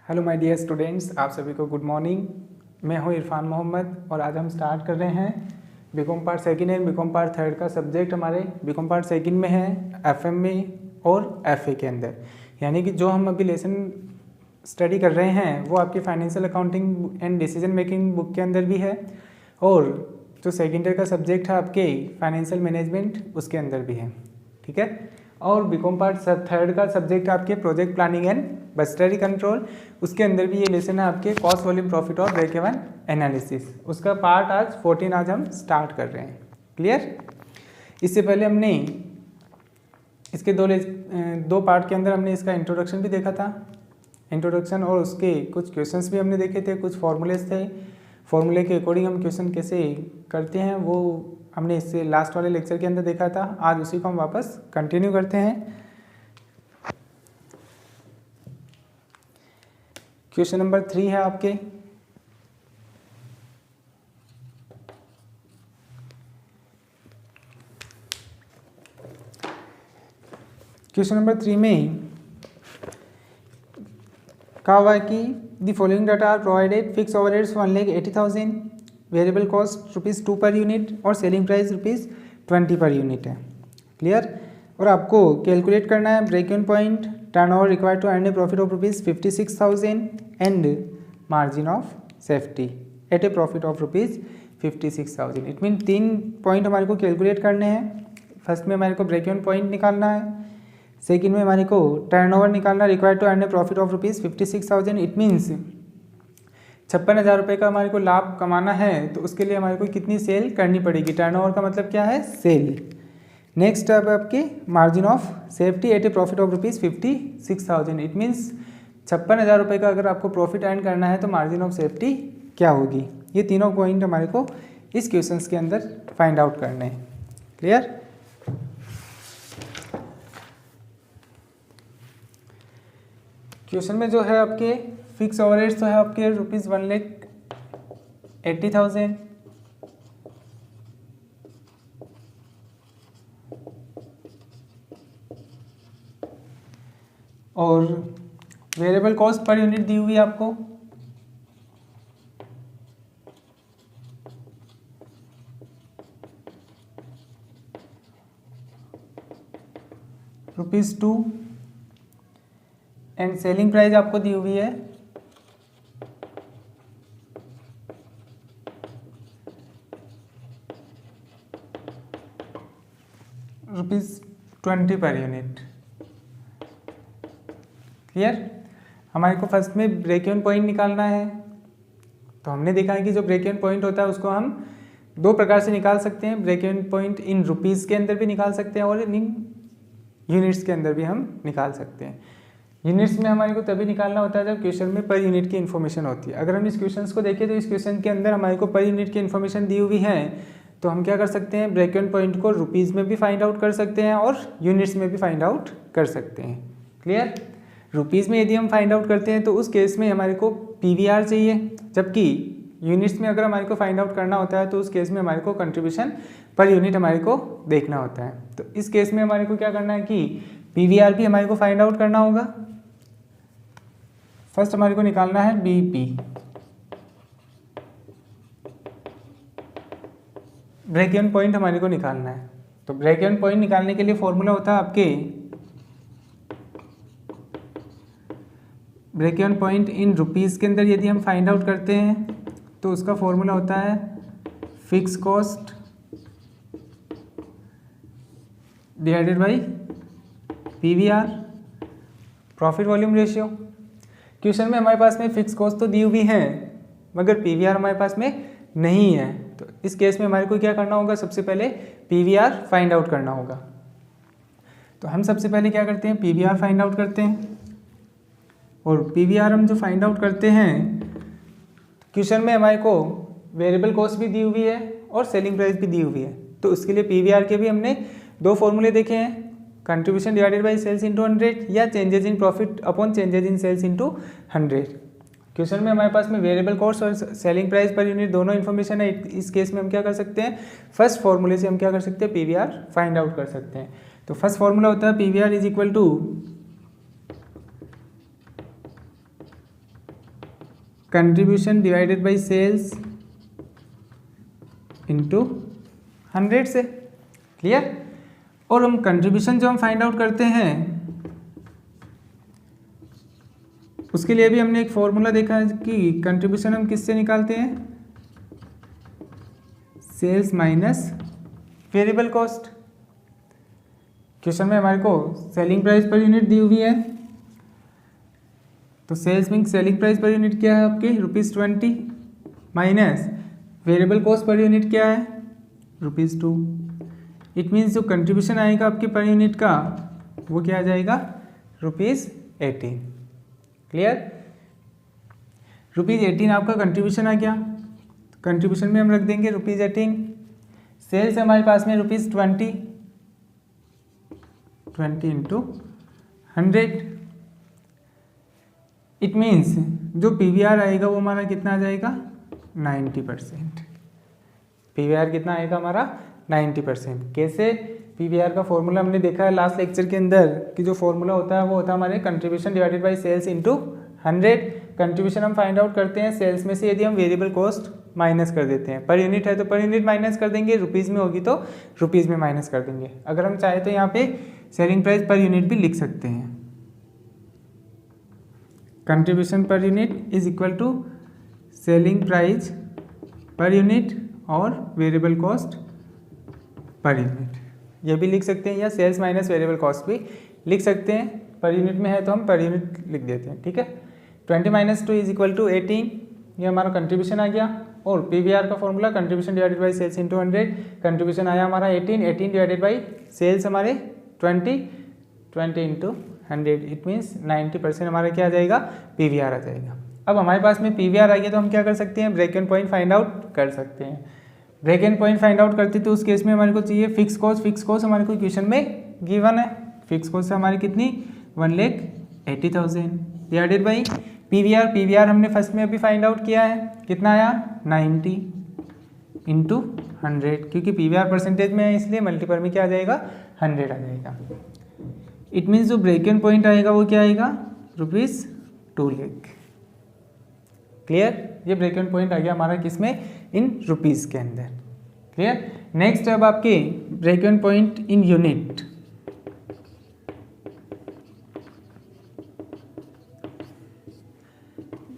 Hello my dear students, आप सभी को गुड मॉर्निंग। मैं हूं इरफान मोहम्मद और आज हम स्टार्ट कर रहे हैं BCom part second and BCom part third का सब्जेक्ट। हमारे बीकॉम पार्ट सेकंड में है एफएम में और एफए के अंदर, यानी कि जो हम अभी लेसन स्टडी कर रहे हैं वो आपकी financial accounting and decision making book के अंदर भी है, और जो सेकेंड ईयर का सब्जेक्ट है आपके फाइनेंशियल मैनेजमेंट उसके अंदर भी है। ठीक है। और बीकॉम पार्ट थर्ड का सब्जेक्ट आपके project planning and budgetary control, उसके अंदर भी ये लेसन है आपके कॉस्ट वॉल्यूम प्रॉफिट और ब्रेक इवन एनालिसिस। उसका पार्ट आज 14 आज हम स्टार्ट कर रहे हैं। क्लियर। इससे पहले हमने इसके दो पार्ट के अंदर हमने इसका इंट्रोडक्शन भी देखा था। इंट्रोडक्शन और उसके कुछ क्वेश्चंस भी हमने देखे थे, कुछ फॉर्मूलेस थे। फॉर्मूले के अकॉर्डिंग हम क्वेश्चन कैसे करते हैं वो हमने इससे लास्ट वाले लेक्चर के अंदर देखा था। आज उसी को हम वापस कंटिन्यू करते हैं। क्वेश्चन नंबर 3 है आपके। क्वेश्चन नंबर 3 में कहा हुआ है कि the following data are provided, fix overheads 1,80,000, variable cost ₹2 per unit और सेलिंग प्राइस ₹20 पर यूनिट है। क्लियर। और आपको कैलकुलेट करना है break even point, turnover required to earn a profit of ₹56,000 and margin of safety at a profit of ₹56,000। It mean 3 point हमारे को calculate करने हैं। फर्स्ट में हमारे को ब्रेक इवन पॉइंट निकालना है, सेकेंड में हमारे को टर्नओवर निकालना, required to earn a profit of ₹56,000। It means 56,000 रुपये का हमारे को लाभ कमाना है, तो उसके लिए हमारे को कितनी सेल करनी पड़ेगी। टर्नओवर का मतलब क्या है, सेल। नेक्स्ट अब आपके margin of safety at a profit of ₹56,000। It means 56,000 रुपये का अगर आपको प्रॉफिट अर्न करना है तो मार्जिन ऑफ सेफ्टी क्या होगी। ये तीनों पॉइंट हमारे को इस क्वेश्चंस के अंदर फाइंड आउट करने हैं। क्लियर। क्वेश्चन में जो है आपके फिक्स ओवरहेड्स तो है आपके ₹1,80,000, और वेरिएबल कॉस्ट पर यूनिट दी हुई है आपको ₹2 एंड सेलिंग प्राइस आपको दी हुई है ₹20 पर यूनिट। क्लियर। हमारे को फर्स्ट में ब्रेक इवन पॉइंट निकालना है, तो हमने देखा है कि जो ब्रेक इवन पॉइंट होता है उसको हम 2 प्रकार से निकाल सकते हैं। Break even point in rupees के अंदर भी निकाल सकते हैं और इन यूनिट्स के अंदर भी हम निकाल सकते हैं। यूनिट्स में हमारे को तभी निकालना होता है जब क्वेश्चन में पर यूनिट की इन्फॉर्मेशन होती है। अगर हम इस क्वेश्चन को देखें तो इस क्वेश्चन के अंदर हमारे को पर यूनिट की इन्फॉर्मेशन दी हुई है, तो हम क्या कर सकते हैं, ब्रेक इवन पॉइंट को रुपीज़ में भी फाइंड आउट कर सकते हैं और यूनिट्स में भी फाइंड आउट कर सकते हैं। क्लियर। रुपीज़ में यदि हम फाइंड आउट करते हैं तो उस केस में हमारे को PVR चाहिए, जबकि यूनिट्स में अगर हमारे को फाइंड आउट करना होता है तो उस केस में हमारे को कंट्रीब्यूशन पर यूनिट हमारे को देखना होता है। तो इस केस में हमारे को क्या करना है कि PVR भी हमारे को फाइंड आउट करना होगा। फर्स्ट हमारे को निकालना है BP, ब्रेक इवन पॉइंट हमारे को निकालना है। तो ब्रेक इवन पॉइंट निकालने के लिए फॉर्मूला होता है आपके break even point in rupees के अंदर यदि हम फाइंड आउट करते हैं तो उसका फॉर्मूला होता है fix cost divided by PVR, profit volume ratio. Question में हमारे पास में फिक्स कॉस्ट तो दी हुई है मगर PVR हमारे पास में नहीं है, तो इस केस में हमारे को क्या करना होगा, सबसे पहले PVR फाइंड आउट करना होगा। तो हम सबसे पहले क्या करते हैं, PVR फाइंड आउट करते हैं। और PVR हम जो फाइंड आउट करते हैं, क्वेश्चन में हमारे को वेरिएबल कॉस्ट भी दी हुई है और सेलिंग प्राइस भी दी हुई है, तो उसके लिए PVR के भी हमने 2 फॉर्मूले देखे हैं, contribution divided by sales into 100 या changes in profit upon changes in sales into 100। Question में हमारे पास में वेरिएबल कॉस्ट और सेलिंग प्राइस पर यूनिट दोनों इन्फॉर्मेशन है। इस केस में हम क्या कर सकते हैं, फर्स्ट फॉर्मूले से हम क्या कर सकते हैं, PVR फाइंड आउट कर सकते हैं। तो फर्स्ट फॉर्मूला होता है PVR is equal to contribution divided by sales into 100 से। क्लियर। और हम कंट्रीब्यूशन जो हम फाइंड आउट करते हैं उसके लिए भी हमने एक फॉर्मूला देखा है कि कंट्रीब्यूशन हम किससे निकालते हैं, sales minus variable cost. Question में हमारे को सेलिंग प्राइस पर यूनिट दी हुई है, तो sales mean selling price per unit क्या है आपके ₹20 minus variable cost per unit क्या है ₹2। इट मीन्स जो कंट्रीब्यूशन आएगा आपके पर यूनिट का वो क्या आ जाएगा ₹18। क्लियर। ₹18 आपका कंट्रीब्यूशन आ गया, कंट्रीब्यूशन में हम रख देंगे ₹18। सेल्स हमारे पास में ₹20 इंटू 100। इट मीन्स जो PVR आएगा वो हमारा कितना आ जाएगा 90%। PVR कितना आएगा हमारा 90%। कैसे, PVR का फॉर्मूला हमने देखा है लास्ट लेक्चर के अंदर कि जो फॉर्मूला होता है वो होता है हमारे contribution divided by sales into 100। Contribution हम फाइंड आउट करते हैं सेल्स में से, यदि हम वेरिएबल कॉस्ट माइनस कर देते हैं, पर यूनिट है तो पर यूनिट माइनस कर देंगे, रुपीज़ में होगी तो रुपीज़ में माइनस कर देंगे। अगर हम चाहे तो यहाँ पे सेलिंग प्राइस पर यूनिट भी लिख सकते हैं। Contribution per unit is equal to selling price per unit और वेरिएबल कॉस्ट पर यूनिट, ये भी लिख सकते हैं, या सेल्स माइनस वेरिएबल कॉस्ट भी लिख सकते हैं। पर यूनिट में है तो हम पर यूनिट लिख देते हैं। ठीक है। 20 - 2 इज इक्वल टू 18, ये हमारा कंट्रीब्यूशन आ गया। और PVR का formula contribution divided by sales into 100। Contribution आया हमारा 18 डिवाइडेड बाई सेल्स हमारे 20 इंटू 100। इट मीन्स 90% हमारा क्या आ जाएगा PVR आ जाएगा। अब हमारे पास में PVR आ गया तो हम क्या कर सकते हैं, break even point find out कर सकते हैं। Break even point find out करते तो उस केस में हमारे को चाहिए फिक्स कॉस्ट। फिक्स कॉस्ट हमारे को क्वेश्चन में गिवन है, फिक्स कॉस्ट हमारी कितनी 1,80,000 डिवाइडेड बाई PVR। PVR हमने फर्स्ट में अभी फाइंड आउट किया है, कितना आया 90 इंटू 100, क्योंकि PVR परसेंटेज में है इसलिए मल्टीपल में क्या आ जाएगा 100 आ जाएगा। इट मीन्स जो ब्रेक इवन पॉइंट आएगा वो क्या आएगा ₹2 लाख। क्लियर। ये ब्रेक इवन पॉइंट आ गया हमारा किसमें, इन रुपीज़ के अंदर। क्लियर। नेक्स्ट अब आपके break even point in unit.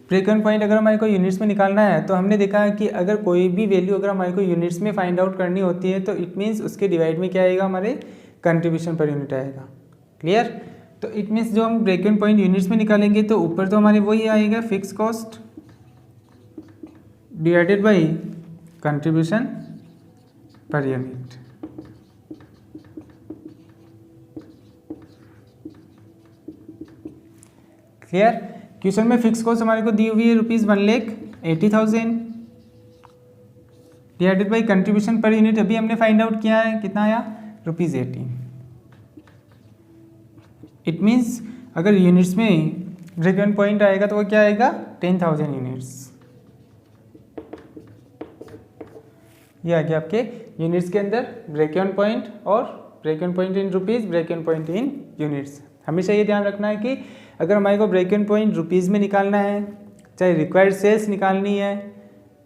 Break even point अगर हमारे को यूनिट्स में निकालना है तो हमने देखा है कि अगर कोई भी वैल्यू अगर हमारे को यूनिट्स में फाइंड आउट करनी होती है तो इट मीन्स उसके डिवाइड में क्या आएगा हमारे कंट्रीब्यूशन पर यूनिट आएगा। क्लियर। तो इट मीन्स जो हम ब्रेक इवन पॉइंट यूनिट्स में निकालेंगे तो ऊपर तो हमारे वही आएगा fix cost divided by contribution per unit. Clear. Question में फिक्स कॉस्ट हमारे को दी हुई है ₹1,80,000 divided by contribution per unit अभी हमने फाइंड आउट किया है, कितना आया ₹18। इट मीन्स अगर यूनिट्स में ब्रेक इवन पॉइंट आएगा तो वो क्या आएगा 10,000 यूनिट्स। ये आ गया आपके यूनिट्स के अंदर ब्रेक इवन पॉइंट, और break even point in rupees, break even point in units. हमेशा ये ध्यान रखना है कि अगर हमारे को ब्रेक इवन पॉइंट रुपीज़ में निकालना है, चाहे रिक्वायर्ड सेल्स निकालनी है,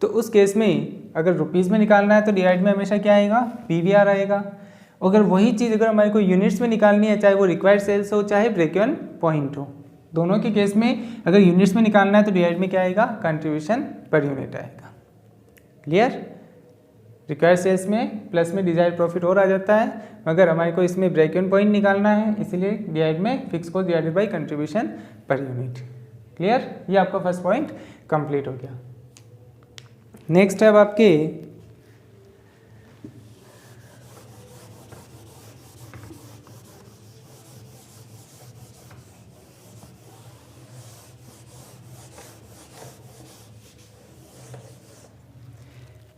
तो उस केस में अगर रुपीज़ में निकालना है तो डिवाइड में हमेशा क्या आएगा PVR आएगा। अगर वही चीज़ अगर हमारे को यूनिट्स में निकालनी है, चाहे वो रिक्वायर्ड सेल्स हो चाहे ब्रेक इवन पॉइंट हो, दोनों के केस में अगर यूनिट्स में निकालना है तो डिवाइड में क्या आएगा कंट्रीब्यूशन पर यूनिट आएगा। क्लियर। रिक्वायर्ड सेल्स में प्लस में डिजायर्ड प्रॉफिट और आ जाता है, मगर हमारे को इसमें ब्रेक इवन पॉइंट निकालना है इसलिए डिवाइड में fix cost divided by contribution per unit. Clear. ये आपका फर्स्ट पॉइंट कंप्लीट हो गया। नेक्स्ट है अब आपके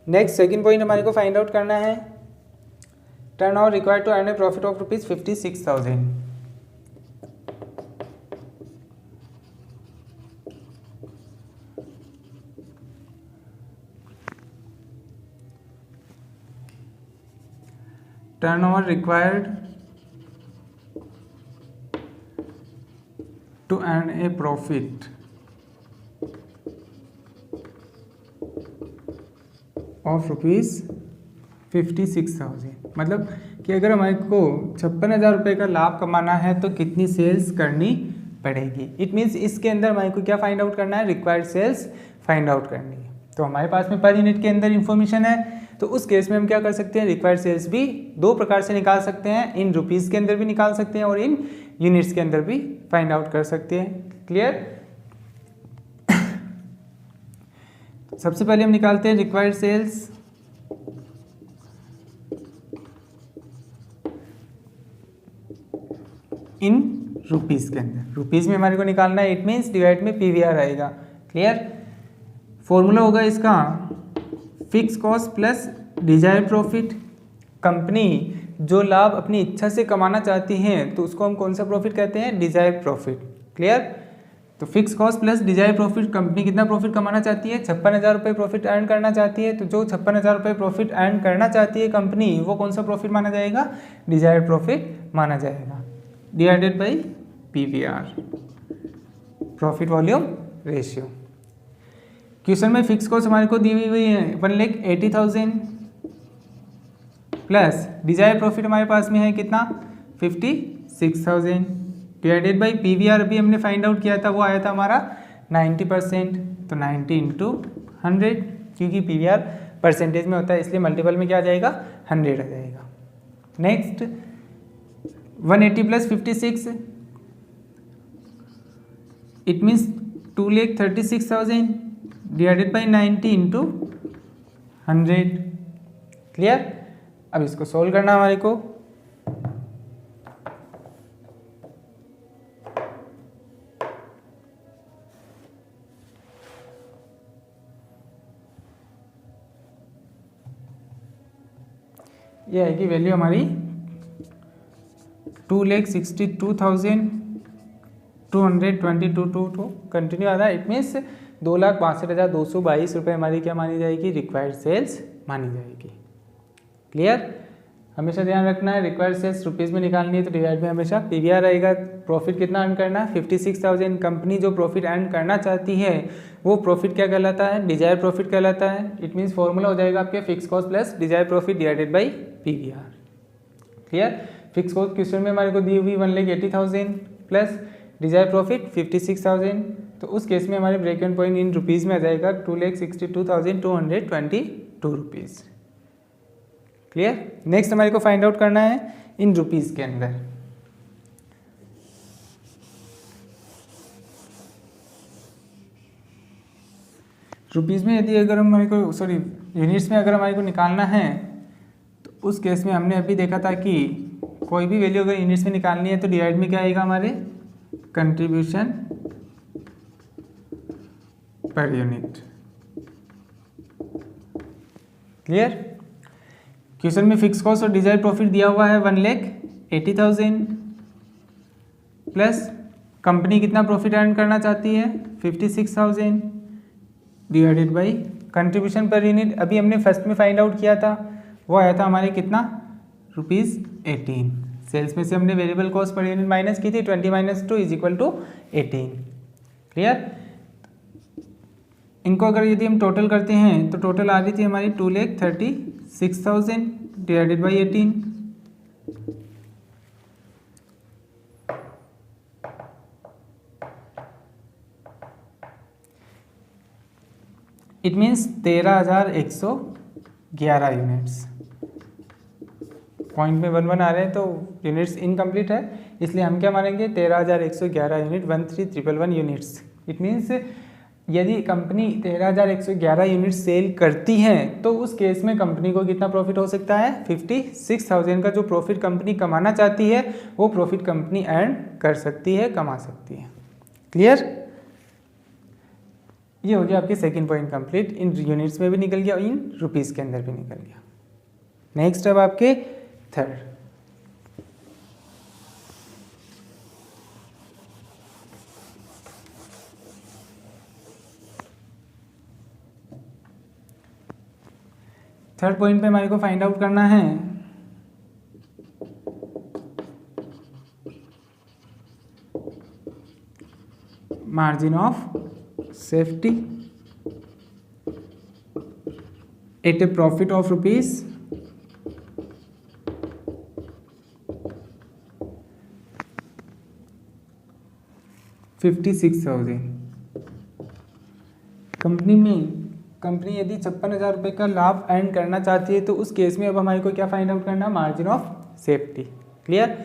नेक्स्ट सेकंड पॉइंट हमारे को फाइंड आउट करना है turnover required to earn a profit of ₹56,000। Turnover required to earn a profit of rupees 56,000। मतलब कि अगर हमारे को 56,000 रुपये का लाभ कमाना है तो कितनी सेल्स करनी पड़ेगी। इट मीन्स इसके अंदर हमारे को क्या फाइंड आउट करना है, रिक्वायर्ड सेल्स फाइंड आउट करनी है। तो हमारे पास में पर यूनिट के अंदर इन्फॉर्मेशन है, तो उस केस में हम क्या कर सकते हैं, रिक्वायर्ड सेल्स भी दो प्रकार से निकाल सकते हैं, इन रुपीज़ के अंदर भी निकाल सकते हैं और इन यूनिट्स के अंदर भी फाइंड आउट कर सकते हैं। क्लियर। सबसे पहले हम निकालते हैं रिक्वायर्ड सेल्स। इन रुपीज़ के अंदर, रुपीज़ में हमारे को निकालना है, इट मीन्स डिवाइड में पीवीआर आएगा। क्लियर। फॉर्मूला होगा इसका fix cost plus desired profit. Company जो लाभ अपनी इच्छा से कमाना चाहती हैं तो उसको हम कौन सा प्रॉफिट कहते हैं, डिजायर्ड प्रॉफिट। क्लियर। तो fix cost plus desired profit, company कितना प्रॉफिट कमाना चाहती है, 56,000 रुपये प्रॉफिट अर्न करना चाहती है। तो जो 56,000 रुपये प्रॉफिट अर्न करना चाहती है कंपनी, वो कौन सा प्रॉफिट माना जाएगा, डिजायर्ड प्रॉफिट माना जाएगा, divided by PVR, profit volume ratio. Question में फिक्स कॉस्ट हमारे को दी हुई है 1,80,000 प्लस डिजायर प्रॉफिट हमारे पास में है कितना, 56,000 डिवाइडेड बाई पीवीआर अभी हमने फाइंड आउट किया था, वो आया था हमारा 90%। तो 90 इंटू 100, क्योंकि पीवीआर परसेंटेज में होता है इसलिए मल्टीपल में क्या आ जाएगा, 100 आ जाएगा। Next 180 plus 56, it means 2,36,000 divided by 90 into 100। Clear. अब इसको सोल्व करना हमारे को। ये आएगी वैल्यू हमारी 2,62,222 टू कंटिन्यू आ रहा है। इट मीन्स 2,62,222 रुपये हमारी क्या मानी जाएगी, रिक्वायर्ड सेल्स मानी जाएगी। क्लियर। हमेशा ध्यान रखना है, रिक्वायर्ड सेल्स रुपीज़ में निकालनी है तो डिवाइड में हमेशा पीवीआर आएगा। प्रॉफिट कितना अर्न करना है, 56,000। कंपनी जो प्रॉफिट अर्न करना चाहती है वो प्रॉफिट क्या कहलाता है, डिजायर प्रॉफिट कहलाता है। इट मीन्स फॉर्मूला हो जाएगा आपके fix cost plus desire profit divided by PVR. Clear. Fix cost question में हमारे को दी हुई 1,80,000 प्लस डिजायर प्रॉफिट 56,000, तो उस केस में हमारे break even point in rupees में आ जाएगा 2,62,222 रुपीज़। क्लियर। नेक्स्ट हमारे को फाइंड आउट करना है इन रुपीज़ के अंदर। रुपीज़ में यदि अगर हमारे को यूनिट्स में अगर हमारे को निकालना है तो उस केस में हमने अभी देखा था कि कोई भी वैल्यू अगर यूनिट्स में निकालनी है तो डिवाइड में क्या आएगा हमारे, contribution per unit. Clear. Question में फिक्स कॉस्ट और डिजायर प्रॉफिट दिया हुआ है 1,80,000 प्लस कंपनी कितना प्रॉफिट अर्न करना चाहती है, 56,000 divided by contribution per unit. अभी हमने फर्स्ट में फाइंड आउट किया था, वो आया था हमारे कितना, ₹18। सेल्स में से हमने variable cost per unit minus की थी, 20 - 2 = 18। क्लियर। इनको अगर यदि हम टोटल करते हैं तो टोटल आ रही थी हमारी 2,36,000 divided by 18। It means 13,111 units. Point में 1 आ रहे हैं तो यूनिट्स इनकम्प्लीट है, इसलिए हम क्या मानेंगे, 13,111 यूनिट, 13,111 यूनिट्स। इट मीन्स यदि कंपनी 13,111 यूनिट सेल करती हैं तो उस केस में कंपनी को कितना प्रॉफिट हो सकता है, 56,000 का जो प्रॉफिट कंपनी कमाना चाहती है वो प्रॉफिट कंपनी अर्न कर सकती है, कमा सकती है। क्लियर। ये हो गया आपकी सेकंड पॉइंट कंप्लीट। इन यूनिट्स में भी निकल गया, इन रुपीज़ के अंदर भी निकल गया। नेक्स्ट अब आपके थर्ड। थर्ड पॉइंट पे हमारे को फाइंड आउट करना है margin of safety. At a profit of rupees 56,000। Company यदि 56,000 रुपये का लाभ अर्न करना चाहती है तो उस केस में अब हमारे को क्या फाइंड आउट करना है, margin of safety. Clear.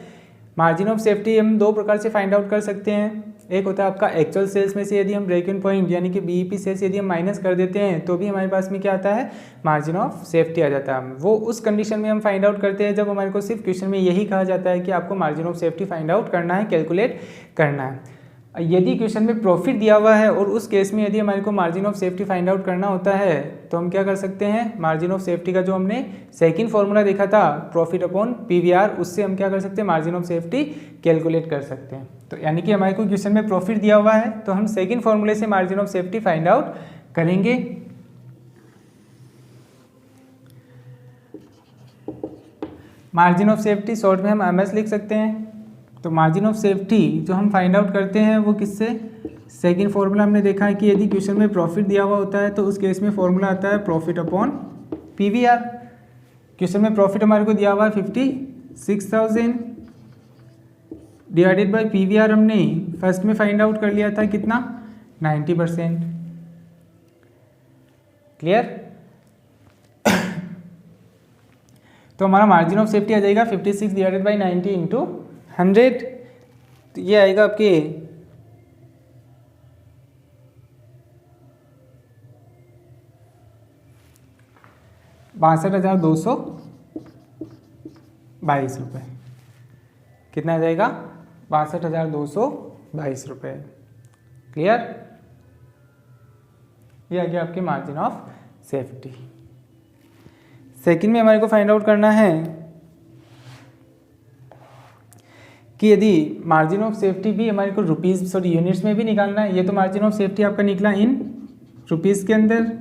Margin of safety हम दो प्रकार से फाइंड आउट कर सकते हैं। एक होता है आपका एक्चुअल सेल्स में से यदि हम ब्रेक इवन पॉइंट यानी कि बीईपी सेल्स यदि हम माइनस कर देते हैं तो भी हमारे पास में क्या आता है, मार्जिन ऑफ सेफ्टी आ जाता है। वो उस कंडीशन में हम फाइंड आउट करते हैं जब हमारे को सिर्फ क्वेश्चन में यही कहा जाता है कि आपको margin of safety find out करना है, कैलकुलेट करना है। यदि क्वेश्चन में प्रॉफिट दिया हुआ है और उस केस में यदि हमारे को margin of safety find out करना होता है तो हम क्या कर सकते हैं, मार्जिन ऑफ सेफ्टी का जो हमने सेकंड फॉर्मूला देखा था प्रॉफिट अपॉन पीवीआर, उससे हम क्या कर सकते हैं, मार्जिन ऑफ सेफ्टी कैलकुलेट कर सकते हैं। तो यानी कि हमारे को क्वेश्चन में प्रॉफिट दिया हुआ है तो हम सेकंड फॉर्मूले से margin of safety find out करेंगे। मार्जिन ऑफ सेफ्टी शॉर्ट में हम एमएस लिख सकते हैं। तो मार्जिन ऑफ सेफ्टी जो हम फाइंड आउट करते हैं वो किससे, सेकंड फॉर्मूला हमने देखा है कि यदि क्वेश्चन में प्रॉफिट दिया हुआ होता है तो उस केस में फॉर्मूला आता है प्रॉफिट अपॉन पीवीआर। क्वेश्चन में प्रॉफिट हमारे को दिया हुआ है 56,000 डिवाइडेड बाय पीवीआर हमने फर्स्ट में फाइंड आउट कर लिया था कितना, 90%। क्लियर। तो हमारा मार्जिन ऑफ सेफ्टी आ जाएगा 56 डिवाइडेड बाई 90 इंटू 100। तो ये आएगा आपके 62,222 रुपये। कितना आ जाएगा, 62,222 रुपये। क्लियर। ये आ गया आपके मार्जिन ऑफ सेफ्टी। सेकंड में हमारे को फाइंड आउट करना है कि यदि मार्जिन ऑफ सेफ्टी भी हमारे को रुपीज़ यूनिट्स में भी निकालना है। ये तो मार्जिन ऑफ सेफ्टी आपका निकला इन रुपीज़ के अंदर।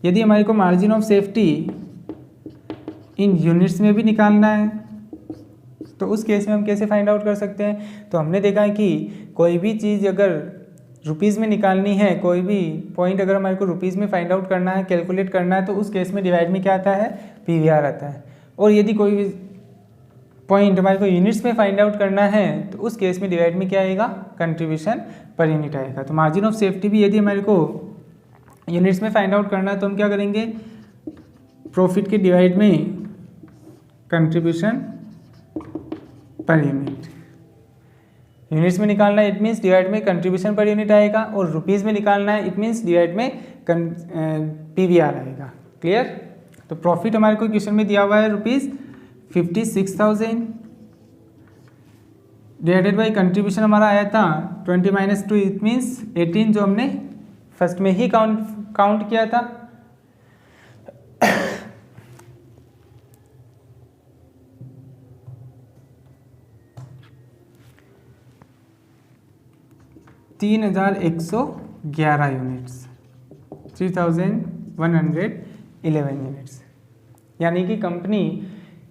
यदि हमारे को margin of safety in units में भी निकालना है तो उस केस में हम कैसे फाइंड आउट कर सकते हैं। तो हमने देखा है कि कोई भी चीज़ अगर रुपीज़ में निकालनी है, कोई भी पॉइंट अगर हमारे को रुपीज़ में फाइंड आउट करना है, कैलकुलेट करना है, तो उस केस में डिवाइड में क्या आता है, पीवीआर आता है। और यदि कोई भी पॉइंट हमारे को यूनिट्स में फाइंड आउट करना है तो उस केस में डिवाइड में क्या आएगा, कंट्रीब्यूशन पर यूनिट आएगा। तो मार्जिन ऑफ सेफ्टी भी यदि हमारे को यूनिट्स में फाइंड आउट करना है तो हम क्या करेंगे, प्रॉफिट के डिवाइड में कंट्रीब्यूशन पर यूनिट। यूनिट्स में निकालना है इट मीन्स डिवाइड में कंट्रीब्यूशन पर यूनिट आएगा, और रुपीज़ में निकालना है इट मीन्स डिवाइड में पीवीआर आएगा। क्लियर। तो प्रॉफिट हमारे को क्वेश्चन में दिया हुआ है रुपीज़ 56,000 डिवाइडेड बाई कंट्रीब्यूशन हमारा आया था 20 - 2 इट मीन्स 18, जो हमने फर्स्ट में ही काउंट किया था। $3,111 यूनिट्स, 3,111 यूनिट्स। यानी कि कंपनी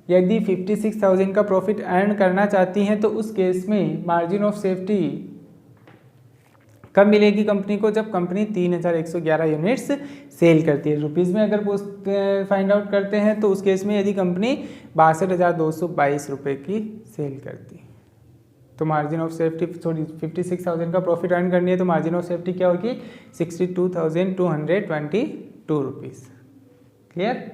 यदि 56,000 का प्रॉफिट अर्न करना चाहती हैं तो उस केस में मार्जिन ऑफ सेफ्टी कब मिलेगी कंपनी को, जब कंपनी 3,111 यूनिट्स सेल करती है। रुपीज़ में अगर फाइंड आउट करते हैं तो उस केस में यदि कंपनी 62,222 रुपये की सेल करती है तो मार्जिन ऑफ सेफ्टी 56,000 का प्रॉफिट अर्न करनी है तो मार्जिन ऑफ सेफ्टी क्या होगी, 62,222 रुपीज़। क्लियर।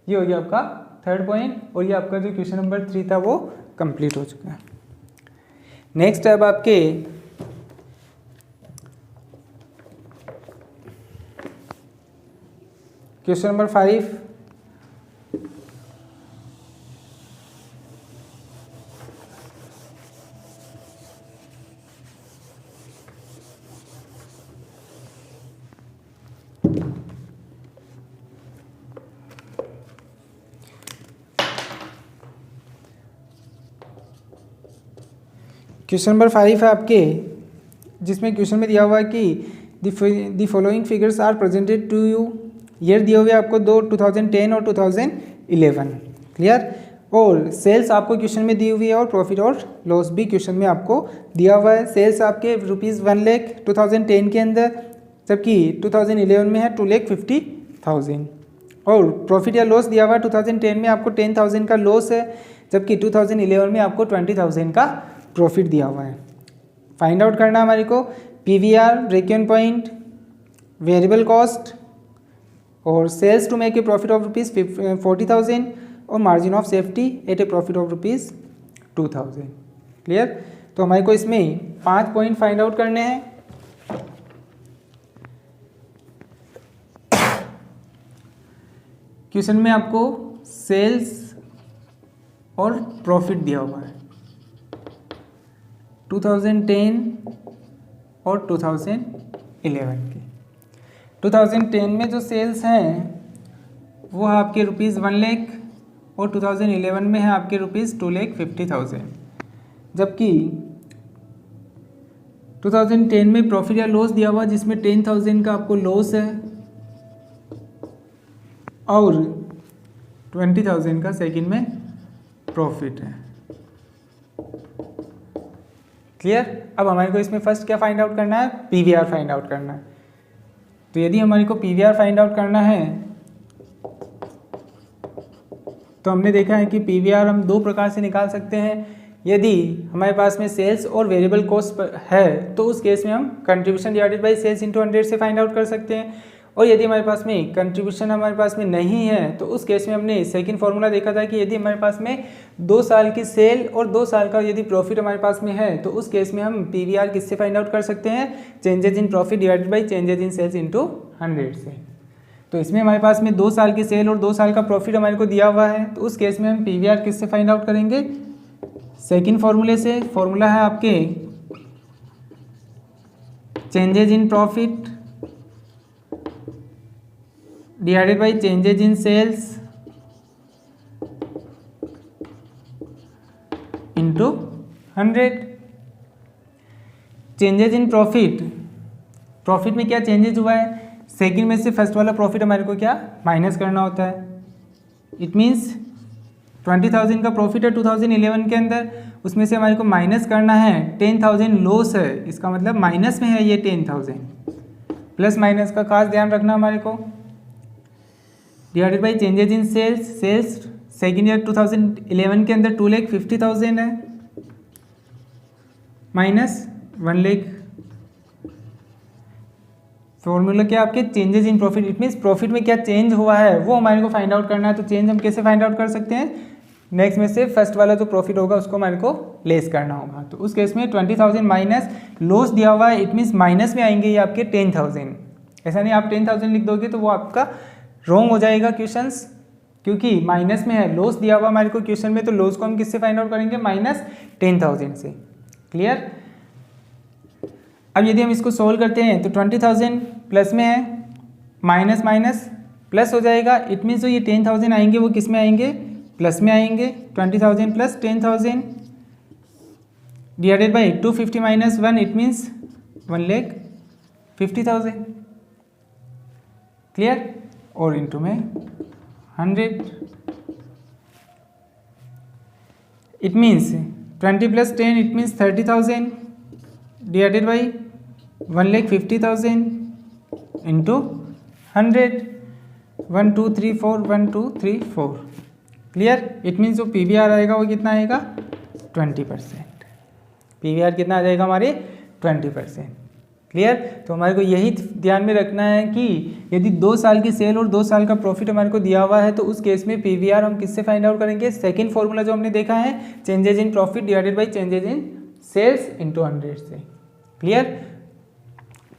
ये हो गया आपका थर्ड पॉइंट, और ये आपका जो क्वेश्चन नंबर 3 था वो कंप्लीट हो चुका है। नेक्स्ट अब आपके क्वेश्चन नंबर 5। क्वेश्चन नंबर 5 है आपके, जिसमें क्वेश्चन में दिया हुआ है कि the following figures are presented to you. Year दिए हुए आपको 2010 और 2011। क्लियर। और सेल्स आपको क्वेश्चन में दी हुई है और प्रॉफिट और लॉस भी क्वेश्चन में आपको दिया हुआ है। सेल्स आपके ₹1 लाख 2010 के अंदर, जबकि 2011 में है 2,50,000। और प्रॉफिट या लॉस दिया हुआ है 2010 में आपको 10,000 का लॉस है, जबकि 2011 में आपको 20,000 का प्रॉफिट दिया हुआ है। फाइंड आउट करना हमारे को PVR, break even point, variable cost और sales to make a profit of ₹40,000 और margin of safety at a profit of ₹2,000। Clear? तो हमारे को इसमें 5 पॉइंट फाइंड आउट करने हैं। क्वेश्चन में आपको सेल्स और प्रॉफिट दिया हुआ है 2010 और 2011 के। 2010 में जो सेल्स हैं वो है आपके ₹1 लाख और 2011 में है आपके ₹2,50,000, जबकि 2010 में प्रॉफिट या लॉस दिया हुआ जिसमें 10,000 का आपको लॉस है और 20,000 का सेकंड में प्रॉफिट है। क्लियर? अब हमारे को इसमें फर्स्ट क्या फाइंड आउट करना है? पीवीआर फाइंड आउट करना है। तो यदि हमारे को पीवीआर फाइंड आउट करना है तो हमने देखा है कि पीवीआर हम 2 प्रकार से निकाल सकते हैं। यदि हमारे पास में सेल्स और वेरिएबल कॉस्ट है तो उस केस में हम contribution divided by sales into 100 से फाइंड आउट कर सकते हैं, और यदि हमारे पास में कंट्रीब्यूशन हमारे पास में नहीं है तो उस केस में हमने सेकंड फॉर्मूला देखा था कि यदि हमारे पास में 2 साल की सेल और 2 साल का यदि प्रॉफिट हमारे पास में है तो उस केस में हम पीवीआर किससे फाइंड आउट कर सकते हैं? Changes in profit divided by changes in sales into 100 से। तो इसमें हमारे पास में 2 साल की सेल और 2 साल का प्रॉफिट हमारे को दिया हुआ है, तो उस केस में हम पीवीआर किससे फाइंड आउट करेंगे? सेकंड फॉर्मूले से। फॉर्मूला है आपके changes in profit divided by changes in sales into 100। Changes in profit, profit में क्या चेंजेज हुआ है? सेकंड में से फर्स्ट वाला प्रॉफिट हमारे को क्या माइनस करना होता है। इट मीन्स 20,000 का प्रॉफिट है 2011 के अंदर, उसमें से हमारे को माइनस करना है 10,000 लॉस है, इसका मतलब माइनस में है ये 10,000। प्लस माइनस का खास ध्यान रखना हमारे को। Divided by changes in sales, sales second year 2011 के अंदर 2,50,000 है, माइनस 1 लाख। फॉर्मूला क्या आपके changes in profit, it means profit में क्या चेंज हुआ है वो हमारे को फाइंड आउट करना है। तो चेंज हम कैसे फाइंड आउट कर सकते हैं? नेक्स्ट में से फर्स्ट वाला जो प्रॉफिट होगा उसको हमारे को लेस करना होगा। तो उस केस में 20,000 माइनस लॉस दिया हुआ है, इट मीन्स माइनस में आएंगे ये आपके 10,000। ऐसा नहीं आप 10,000 लिख दोगे तो वो आपका रॉन्ग हो जाएगा क्वेश्चंस, क्योंकि माइनस में है, लॉस दिया हुआ हमारे को क्वेश्चन में, तो लॉस को हम किससे फाइंड आउट करेंगे? माइनस 10,000 से। क्लियर? अब यदि हम इसको सोल्व करते हैं तो 20,000 प्लस में है, माइनस माइनस प्लस हो जाएगा, इट मीन्स जो ये 10,000 आएंगे वो किस में आएंगे? प्लस में आएंगे। 20,000 plus 10,000 divided by 250 minus 1, it means 1,50,000। Clear? और इंटू में 100, it means 20 plus 10, it means 30,000 divided by 1,50,000 into 100, 1 2 3 4, 1 2 3 4। Clear? It means जो पीवीआर आएगा वो कितना आएगा? 20%। पीवीआर कितना आ जाएगा हमारे? 20%। क्लियर? तो हमारे को यही ध्यान में रखना है कि यदि 2 साल की सेल और 2 साल का प्रॉफिट हमारे को दिया हुआ है तो उस केस में पीवीआर हम किससे फाइंड आउट करेंगे? सेकंड फॉर्मूला जो हमने देखा है, changes in profit divided by changes in sales into 100 से। क्लियर?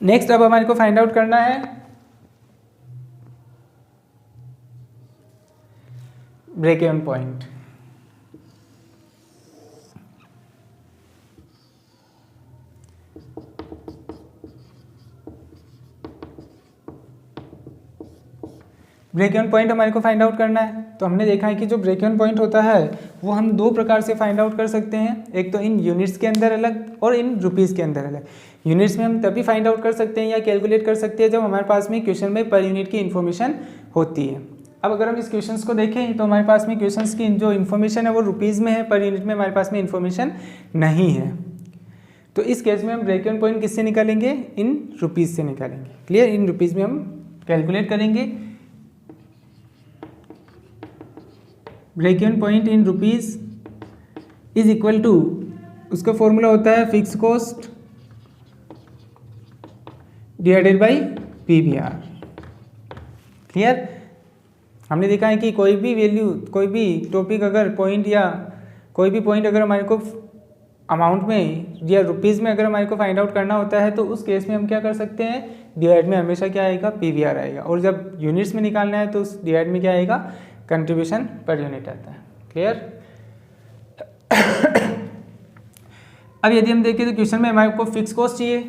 नेक्स्ट अब हमारे को फाइंड आउट करना है break even point. Break even point हमारे को फाइंड आउट करना है। तो हमने देखा है कि जो ब्रेक इवन पॉइंट होता है वो हम 2 प्रकार से फाइंड आउट कर सकते हैं, एक तो इन यूनिट्स के अंदर अलग और इन रुपीज़ के अंदर अलग। यूनिट्स में हम तभी फाइंड आउट कर सकते हैं या कैलकुलेट कर सकते हैं जब हमारे पास में क्वेश्चन में पर यूनिट की इन्फॉर्मेशन होती है। अब अगर हम इस क्वेश्चंस को देखें तो हमारे पास में क्वेश्चंस की जो इन्फॉर्मेशन है वो रुपीज़ में है, पर यूनिट में हमारे पास में इन्फॉर्मेशन नहीं है। तो इस केस में हम ब्रेक इवन पॉइंट किससे निकालेंगे? इन रुपीज़ से निकालेंगे। क्लियर? इन रुपीज़ में हम कैलकुलेट करेंगे। Break even point in rupees is equal to, उसका फॉर्मूला होता है fix cost divided by PVR। Clear? हमने देखा है कि कोई भी वैल्यू, कोई भी टॉपिक अगर पॉइंट या कोई भी पॉइंट अगर हमारे को अमाउंट में या रुपीज़ में अगर हमारे को फाइंड आउट करना होता है तो उस केस में हम क्या कर सकते हैं, डिवाइड में हमेशा क्या आएगा, PVR आएगा। और जब यूनिट्स में निकालना है तो उस डिवाइड में क्या आएगा, कंट्रीब्यूशन पर यूनिट आता है। क्लियर? अब यदि हम देखें तो क्वेश्चन में हमारे को फिक्स कॉस्ट चाहिए।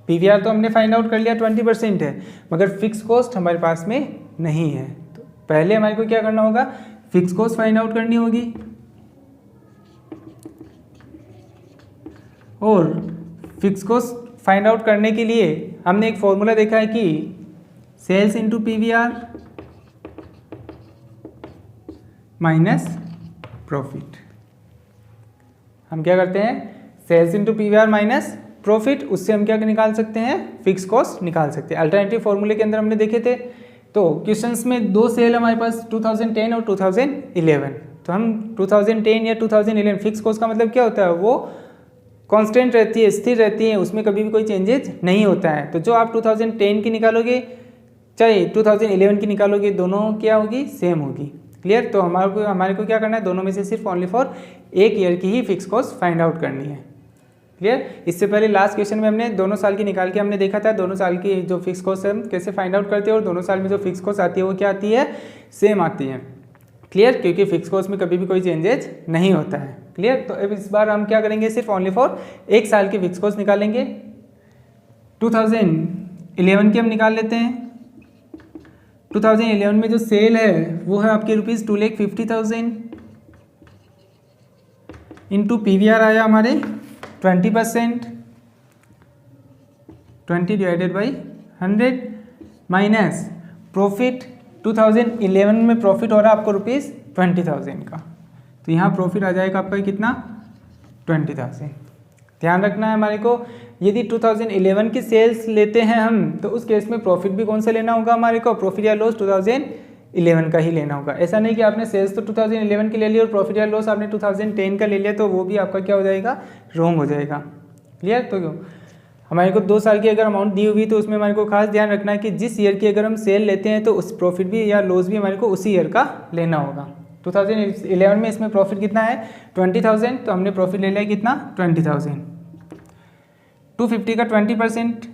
PVR तो हमने फाइंड आउट कर लिया 20% है, मगर फिक्स कॉस्ट हमारे पास में नहीं है। तो पहले हमारे को क्या करना होगा, फिक्स कॉस्ट फाइंड आउट करनी होगी। और फिक्स कॉस्ट फाइंड आउट करने के लिए हमने एक फॉर्मूला देखा है कि sales into PVR minus profit. हम क्या करते हैं, sales into PVR minus profit, उससे हम क्या निकाल सकते हैं, फिक्स कॉस्ट निकाल सकते हैं। अल्टरनेटिव फॉर्मूले के अंदर हमने देखे थे। तो क्वेश्चंस में दो सेल हमारे पास 2010 और 2011, तो हम 2010 या 2011, फिक्स कॉस्ट का मतलब क्या होता है, वो कांस्टेंट रहती है, स्थिर रहती है, उसमें कभी भी कोई चेंजेस नहीं होता है। तो जो आप 2010 की निकालोगे चाहे 2011 की निकालोगे, दोनों क्या होगी, सेम होगी। क्लियर? तो हमारे को क्या करना है, दोनों में से सिर्फ ओनली फॉर एक ईयर की ही फिक्स कॉस्ट फाइंड आउट करनी है। क्लियर? इससे पहले लास्ट क्वेश्चन में हमने दोनों साल की निकाल के हमने देखा था, दोनों साल की जो फिक्स कॉस्ट है हम कैसे फाइंड आउट करते हैं, और दोनों साल में जो फिक्स कॉस्ट आती है वो क्या आती है, सेम आती है। क्लियर? क्योंकि फिक्स कॉस्ट में कभी भी कोई चेंजेस नहीं होता है। क्लियर? तो अब इस बार हम क्या करेंगे, सिर्फ ओनली फॉर एक साल की फिक्स कॉस्ट निकालेंगे। 2011 की हम निकाल लेते हैं। 2011 में जो सेल है वो है आपके रुपीज़ 2,50,000 इंटू PVR आया हमारे 20%, 20 डिवाइडेड बाई 100 माइनस प्रॉफिट। 2011 में प्रॉफिट हो रहा है आपको रुपीज़ 20,000 का, तो यहाँ प्रॉफिट आ जाएगा आपका कितना, 20,000। ध्यान रखना है हमारे को, यदि 2011 की सेल्स लेते हैं हम तो उस केस में प्रॉफिट भी कौन सा लेना होगा हमारे को, प्रॉफिट या लॉस 2011 का ही लेना होगा। ऐसा नहीं कि आपने सेल्स तो 2011 की ले ली और प्रॉफिट या लॉस आपने 2010 का ले लिया, तो वो भी आपका क्या हो जाएगा, रॉन्ग हो जाएगा। क्लियर? तो हमारे को 2 साल की अगर अमाउंट दी हुई तो उसमें हमारे को खास ध्यान रखना है कि जिस ईयर की अगर हम सेल लेते हैं तो उस प्रॉफिट भी या लॉस भी हमारे को उसी ईयर का लेना होगा। 2011 में इसमें प्रॉफिट कितना है, 20,000, तो हमने प्रॉफिट ले लिया कितना, 20,000। 250 का 20%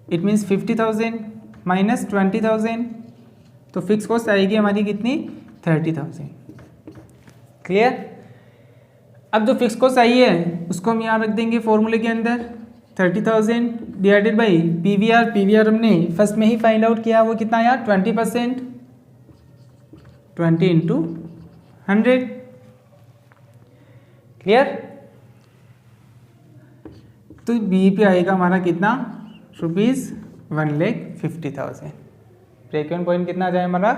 इट मीन्स 50,000 माइनस 20,000, तो फिक्स कॉस्ट आएगी हमारी कितनी, 30,000। क्लियर? अब जो फिक्स कॉस्ट आई है उसको हम यहाँ रख देंगे फॉर्मूले के अंदर, 30,000 डिवाइडेड बाई PVR। PVR हमने फर्स्ट में ही फाइंड आउट किया, वो कितना आया, 20%, 20 इंटू 100। क्लियर? तो बी पे आएगा हमारा कितना, रुपीज़ 1,50,000। ब्रेक इवन पॉइंट कितना आ जाए हमारा,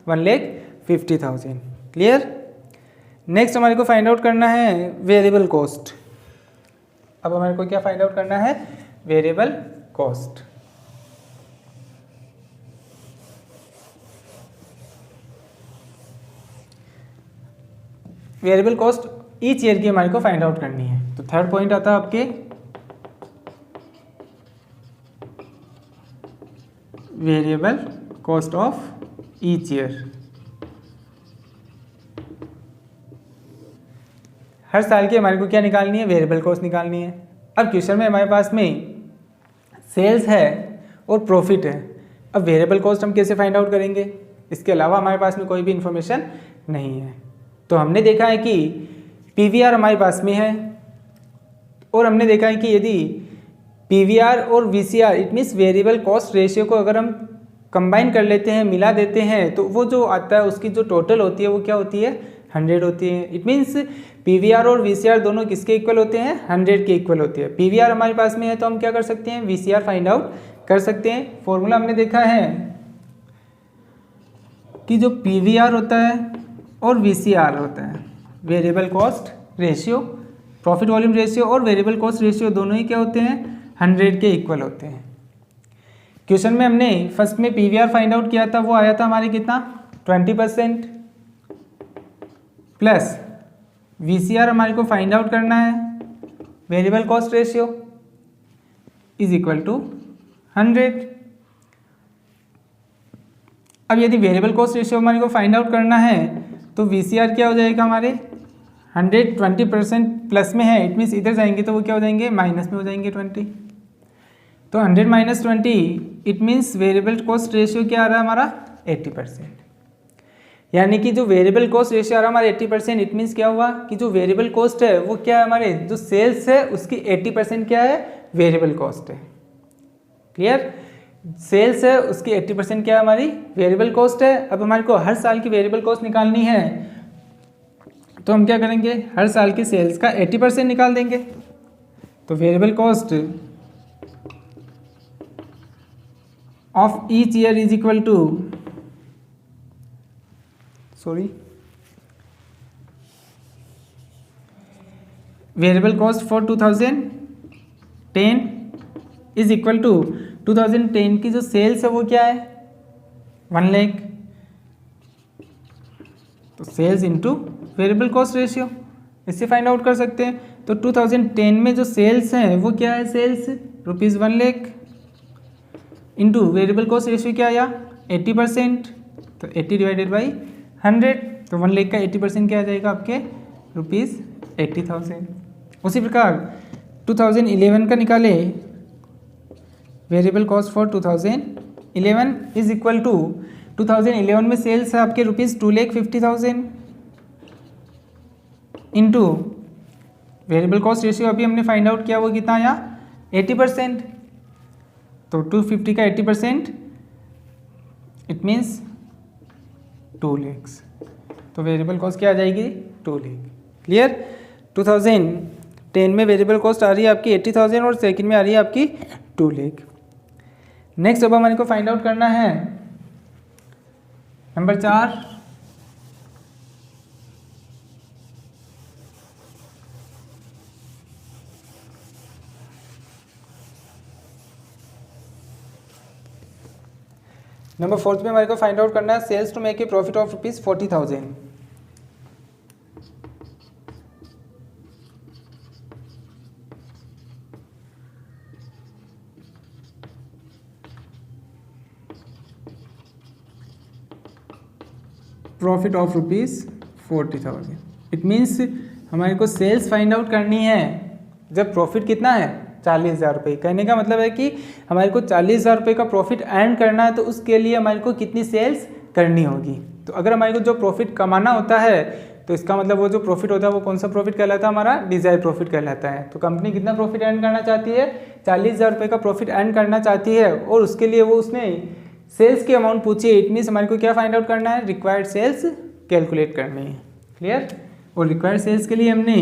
1,50,000। क्लियर? नेक्स्ट हमारे को फाइंड आउट करना है वेरिएबल कॉस्ट। अब हमारे को क्या फाइंड आउट करना है, variable cost. Variable cost each year की हमारे को फाइंड आउट करनी है। तो थर्ड पॉइंट आता है आपके variable cost of each year. हर साल की हमारे को क्या निकालनी है, वेरिएबल कॉस्ट निकालनी है। अब क्वेश्चन में हमारे पास में सेल्स है और प्रॉफिट है। अब वेरिएबल कॉस्ट हम कैसे फाइंड आउट करेंगे, इसके अलावा हमारे पास में कोई भी इंफॉर्मेशन नहीं है। तो हमने देखा है कि PVR हमारे पास में है, और हमने देखा है कि यदि PVR और VCR it means variable cost ratio को अगर हम कंबाइन कर लेते हैं, मिला देते हैं, तो वो जो आता है उसकी जो टोटल होती है वो क्या होती है, 100 होती है। इट मीन्स PVR और VCR दोनों किसके इक्वल होते हैं, 100 के इक्वल होती है। PVR हमारे पास में है तो हम क्या कर सकते हैं, VCR फाइंड आउट कर सकते हैं। फॉर्मूला हमने देखा है कि जो PVR होता है और VCR होता है, variable cost ratio, profit volume ratio और वेरिएबल कॉस्ट रेशियो दोनों ही क्या होते हैं, 100 के इक्वल होते हैं। क्वेश्चन में हमने फर्स्ट में PVR फाइंड आउट किया था, वो आया था हमारे कितना, 20%। प्लस VCR हमारे को फाइंड आउट करना है, variable cost ratio is equal to 100। अब यदि वेरिएबल कॉस्ट रेशियो हमारे को फाइंड आउट करना है तो VCR क्या हो जाएगा हमारे 120% प्लस में है, इट मीन्स इधर जाएंगे तो वो क्या हो जाएंगे माइनस में हो जाएंगे 20। तो 100 minus 20 it means variable cost ratio क्या आ रहा है हमारा 80%। यानी कि जो वेरिएबल कॉस्ट रेशियो आ रहा है हमारा 80%, इट मीन्स क्या हुआ कि जो वेरिएबल कॉस्ट है वो क्या है हमारे जो सेल्स है उसकी 80% क्या है वेरिएबल कॉस्ट है। क्लियर, सेल्स है उसकी 80% क्या है हमारी वेरिएबल कॉस्ट है। अब हमारे को हर साल की वेरिएबल कॉस्ट निकालनी है तो हम क्या करेंगे हर साल की सेल्स का 80% निकाल देंगे। तो variable cost of each year is equal to variable cost for 2010 is equal to 2010 की जो सेल्स है वो क्या है 1 लाख, तो sales into variable cost ratio इससे फाइंड आउट कर सकते हैं। तो 2010 में जो सेल्स हैं वो क्या है sales ₹1 lakh into variable cost ratio क्या आया 80%, तो 80 डिवाइडेड बाई 100, तो 1 लाख का 80% क्या आ जाएगा आपके ₹80,000। उसी प्रकार 2011 का निकाले variable cost for 2011 is equal to 2011 में सेल्स है आपके ₹2,50,000 इंटू वेरिएबल कॉस्ट रेशियो अभी हमने फाइंड आउट किया वो कितना आया 80%, तो 250 का 80% इट मीन्स 2 लाख, तो वेरिएबल कॉस्ट क्या आ जाएगी 2 लाख। क्लियर, 2010 में वेरिएबल कॉस्ट आ रही है आपकी 80,000 और सेकंड में आ रही है आपकी 2 लाख। नेक्स्ट अब हमारे को फाइंड आउट करना है नंबर 4, नंबर 4 में हमारे को फाइंड आउट करना है sales to make a profit of ₹40,000। Profit of ₹40,000 it means हमारे को सेल्स फाइंड आउट करनी है जब प्रॉफिट कितना है 40,000 रुपये। कहने का मतलब है कि हमारे को 40,000 रुपये का प्रॉफिट अर्न करना है तो उसके लिए हमारे को कितनी सेल्स करनी होगी। तो अगर हमारे को जो प्रॉफिट कमाना होता है तो इसका मतलब वो जो प्रॉफिट होता है वो कौन सा प्रॉफिट कहलाता है हमारा डिजायर प्रॉफिट कहलाता है। तो कंपनी कितना प्रॉफिट अर्न करना चाहती है 40,000 रुपये का प्रॉफिट अर्न करना चाहती है और उसके लिए वो उसने सेल्स की अमाउंट पूछी है। इट मीन्स हमारे को क्या फाइंड आउट करना है रिक्वायर्ड सेल्स कैलकुलेट करनी है। क्लियर, और रिक्वायर्ड सेल्स के लिए हमने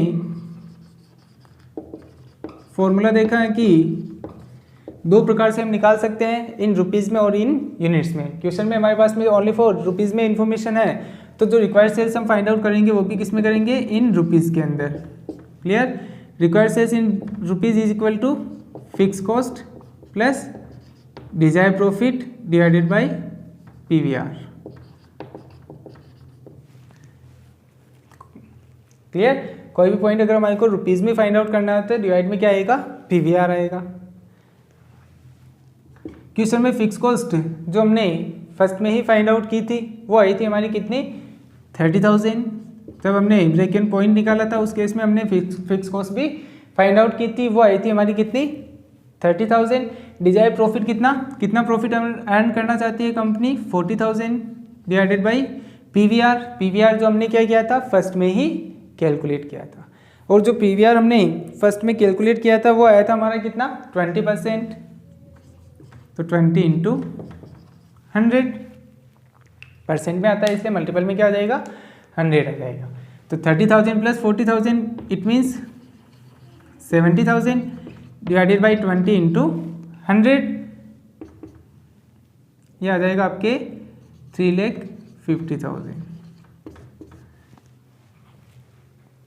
फॉर्मूला देखा है कि 2 प्रकार से हम निकाल सकते हैं, इन रुपीज़ में और इन यूनिट्स में। क्वेश्चन में हमारे पास में ओनली फॉर रुपीज़ में इन्फॉर्मेशन है तो जो रिक्वायर्ड सेल्स हम फाइंड आउट करेंगे वो भी किस में करेंगे इन रुपीज़ के अंदर। Clear, required sales in rupees is equal to fix cost plus desire profit divided by PVR। Clear, कोई भी पॉइंट अगर हमारे को रुपीज़ में फाइंड आउट करना है तो डिवाइड में क्या आएगा PVR आएगा। क्वेश्चन में फिक्स कॉस्ट जो हमने फर्स्ट में ही फाइंड आउट की थी वो आई थी हमारी कितनी 30,000। जब हमने ब्रेक इवन पॉइंट निकाला था उस केस में हमने फिक्स कॉस्ट भी फाइंड आउट की थी, वो आई थी हमारी कितनी 30,000। डिजायर प्रॉफिट कितना प्रॉफिट अर्न करना चाहती है कंपनी 40,000 डिवाइडेड बाई PVR जो हमने क्या किया था फर्स्ट में ही कैलकुलेट किया था। और जो PVR हमने फर्स्ट में कैलकुलेट किया था वो आया था हमारा कितना 20%, तो 20 इंटू 100% में आता है इसलिए मल्टीपल में क्या आ जाएगा 100 आ जाएगा। तो 30,000 plus 40,000 it means 70,000 divided by 20 into 100 ये आ जाएगा आपके 3,50,000।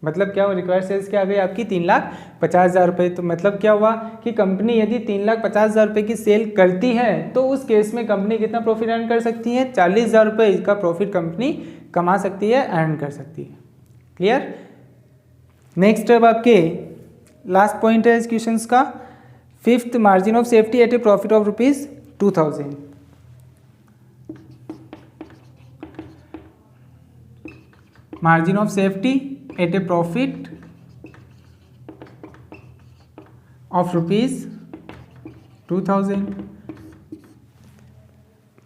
मतलब क्या हुआ रिक्वायर्ड सेल्स क्या आ गई आपकी 3,50,000 रुपये। तो मतलब क्या हुआ कि कंपनी यदि 3,50,000 रुपये की सेल करती है तो उस केस में कंपनी कितना प्रॉफिट अर्न कर सकती है 40,000 रुपये का प्रॉफिट कंपनी कमा सकती है अर्न कर सकती है। क्लियर। नेक्स्ट अब आपके लास्ट पॉइंट है इस क्वेश्चन का, fifth margin of safety at a profit of ₹2000। Margin of safety at a profit of ₹2000।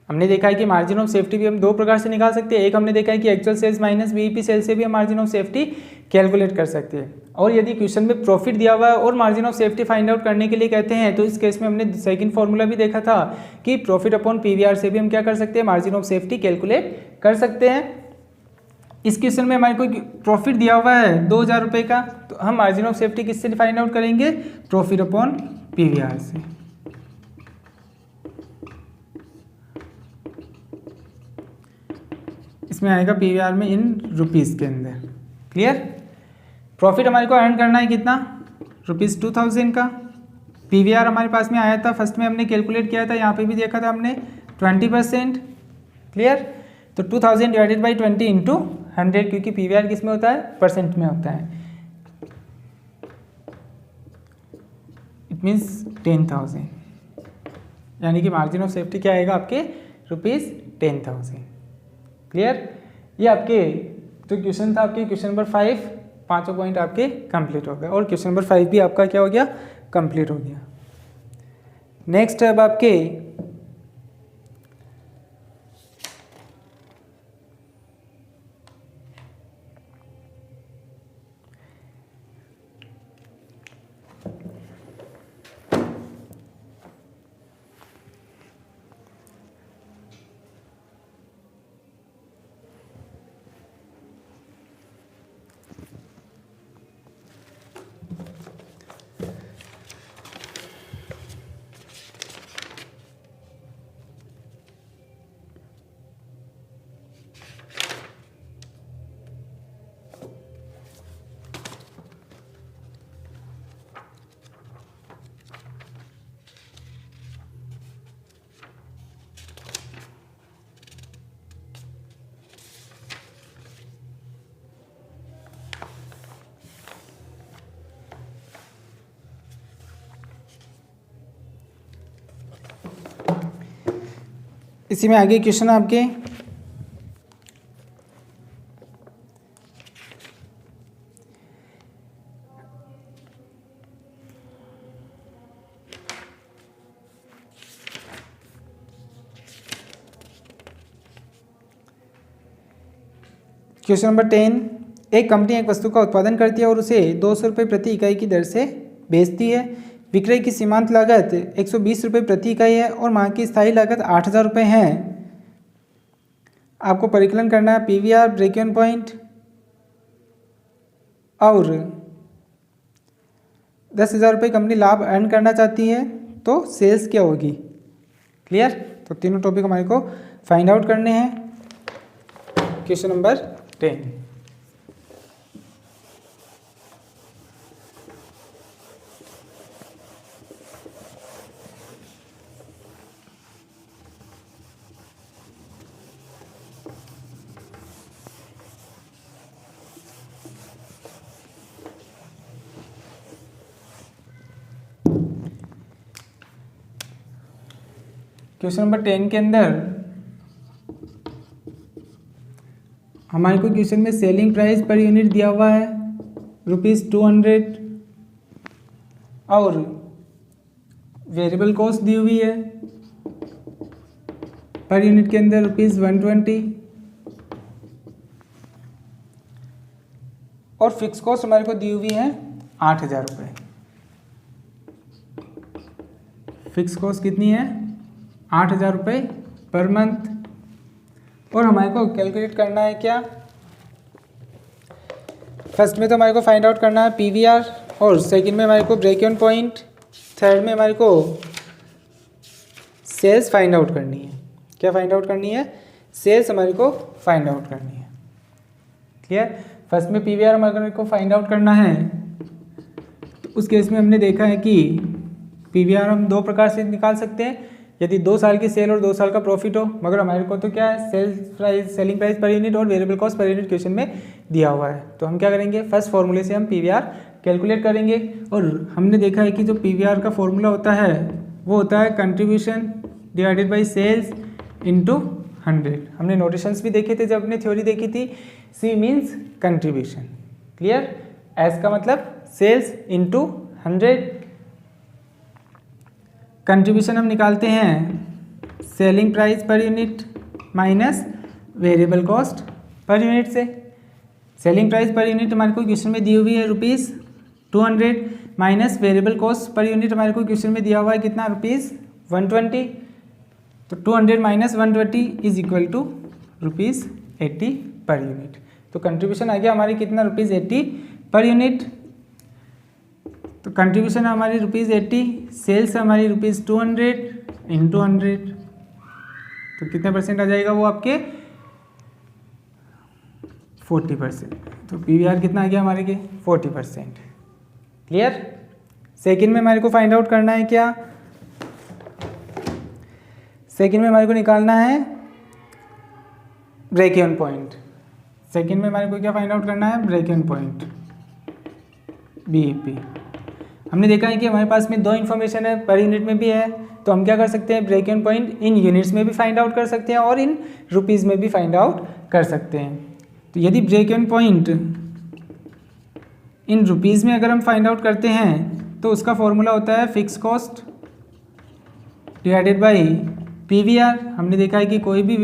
हमने देखा है कि मार्जिन ऑफ सेफ्टी भी हम दो प्रकार से निकाल सकते हैं। एक हमने देखा है कि actual sales minus BEP sale से भी हम मार्जिन ऑफ सेफ्टी कैलकुलेट कर सकते हैं। और यदि क्वेश्चन में प्रॉफिट दिया हुआ है और margin of safety find out करने के लिए कहते हैं, तो इस केस में हमने सेकंड फॉर्मूला भी देखा था कि प्रॉफिट अपॉन पीवीआर से भी हम क्या कर सकते हैं, मार्जिन ऑफ सेफ्टी कैलकुलेट कर सकते हैं। इस क्वेश्चन में हमारे को प्रॉफिट दिया हुआ है 2000 रुपये का, तो हम मार्जिन ऑफ सेफ्टी किससे फाइंड आउट करेंगे, प्रॉफिट अपॉन पीवीआर से। इसमें आएगा पीवीआर में इन रुपीस के अंदर। क्लियर। प्रॉफिट हमारे को अर्न करना है कितना, ₹2000 का। पीवीआर हमारे पास में आया था, फर्स्ट में हमने कैलकुलेट किया था, यहाँ पे भी देखा था हमने 20%। क्लियर। तो 2000 डिवाइडेड बाई 20 इंटू 100, क्योंकि पीवीआर किस में होता है, परसेंट में होता है। इट मीन्स 10,000, यानी कि मार्जिन ऑफ सेफ्टी क्या आएगा आपके, ₹10,000। क्लियर। ये आपके जो क्वेश्चन था आपके क्वेश्चन नंबर 5, पांचों पॉइंट आपके कंप्लीट हो गए और क्वेश्चन नंबर 5 भी आपका क्या हो गया, कंप्लीट हो गया। नेक्स्ट अब आपके इसी में आगे क्वेश्चन आपके क्वेश्चन नंबर 10, एक कंपनी एक वस्तु का उत्पादन करती है और उसे 200 रुपये प्रति इकाई की दर से बेचती है। विक्रय की सीमांत लागत 120 रुपये प्रति इकाई है और मांग की स्थायी लागत 8000 रुपये है। आपको परिकलन करना है पीवीआर, ब्रेक इवन पॉइंट और 10,000 रुपये कंपनी लाभ अर्न करना चाहती है, तो सेल्स क्या होगी। क्लियर। तो तीनों टॉपिक हमारे को फाइंड आउट करने हैं। क्वेश्चन नंबर 10, क्वेश्चन नंबर 10 के अंदर हमारे को क्वेश्चन में सेलिंग प्राइस पर यूनिट दिया हुआ है ₹200 और वेरिएबल कॉस्ट दी हुई है पर यूनिट के अंदर ₹120 और फिक्स कॉस्ट हमारे को दी हुई है 8,000 रुपये। फिक्स कॉस्ट कितनी है, 8,000 रुपये पर मंथ। और हमारे को कैलकुलेट करना है क्या, फर्स्ट में तो हमारे को फाइंड आउट करना है पीवीआर और सेकंड में हमारे को ब्रेक इवन पॉइंट, थर्ड में हमारे को सेल्स फाइंड आउट करनी है। क्या फाइंड आउट करनी है, सेल्स हमारे को फाइंड आउट करनी है। क्लियर। फर्स्ट में पीवीआर हमारे को फाइंड आउट करना है, तो उस केस में हमने देखा है कि पीवीआर हम दो प्रकार से निकाल सकते हैं, यदि 2 साल की सेल और 2 साल का प्रॉफिट हो, मगर हमारे को तो क्या है, सेलिंग प्राइस पर यूनिट और variable cost per unit question में दिया हुआ है। तो हम क्या करेंगे, फर्स्ट फॉर्मूले से हम PVR कैलकुलेट करेंगे। और हमने देखा है कि जो PVR का फॉर्मूला होता है वो होता है contribution divided by sales into 100। हमने नोटेशंस भी देखे थे जब हमने थ्योरी देखी थी। C means contribution, clear. S का मतलब सेल्स इंटू 100। कंट्रीब्यूशन हम निकालते हैं selling price per unit minus variable cost per unit से। सेलिंग प्राइस पर यूनिट हमारे को क्वेश्चन में दी हुई है ₹200 minus variable cost per unit हमारे को क्वेश्चन में दिया हुआ है कितना, ₹120। तो 200 minus 120 is equal to ₹80 per unit. तो कंट्रीब्यूशन आ गया हमारी कितना, ₹80 पर यूनिट। तो कंट्रीब्यूशन हमारी ₹80, सेल्स हमारी ₹200 इंटू 100। तो कितने परसेंट आ जाएगा वो आपके 40%। तो PVR कितना आ गया हमारे के 40%, क्लियर। सेकंड में हमारे को फाइंड आउट करना है क्या, सेकंड में हमारे को निकालना है ब्रेक इवन पॉइंट। सेकंड में हमारे को क्या फाइंड आउट करना है, ब्रेक इवन पॉइंट BEP। हमने देखा है कि हमारे पास में 2 इन्फॉर्मेशन है, पर यूनिट में भी है। तो हम क्या कर सकते हैं, break even point in units में भी फाइंड आउट कर सकते हैं और इन रुपीज़ में भी फाइंड आउट कर सकते हैं। तो यदि break even point in rupees में अगर हम फाइंड आउट करते हैं तो उसका फॉर्मूला होता है fix cost divided by PVR। हमने देखा है कि कोई भी